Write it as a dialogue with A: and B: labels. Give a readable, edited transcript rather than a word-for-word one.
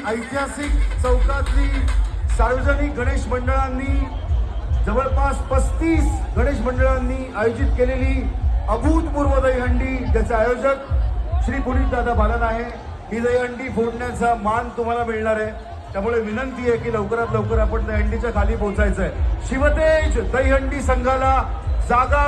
A: ऐतिहासिक चौकातली सार्वजनिक गणेश मंडळांनी जवळपास 35 गणेश मंडळांनी आयोजित केलेली अभूतपूर्व दहीहंडी, ज्याचे आयोजक श्री पुनीत दादा बालन आहे. ही दहीहंडी फोडण्याचा मान तुम्हाला मिळणार आहे. त्यामुळे विनंती आहे की लवकरात लवकर आपण दहीहंडीच्या खाली पोहोचायचं आहे. शिवतेज दहीहंडी संघाला जागा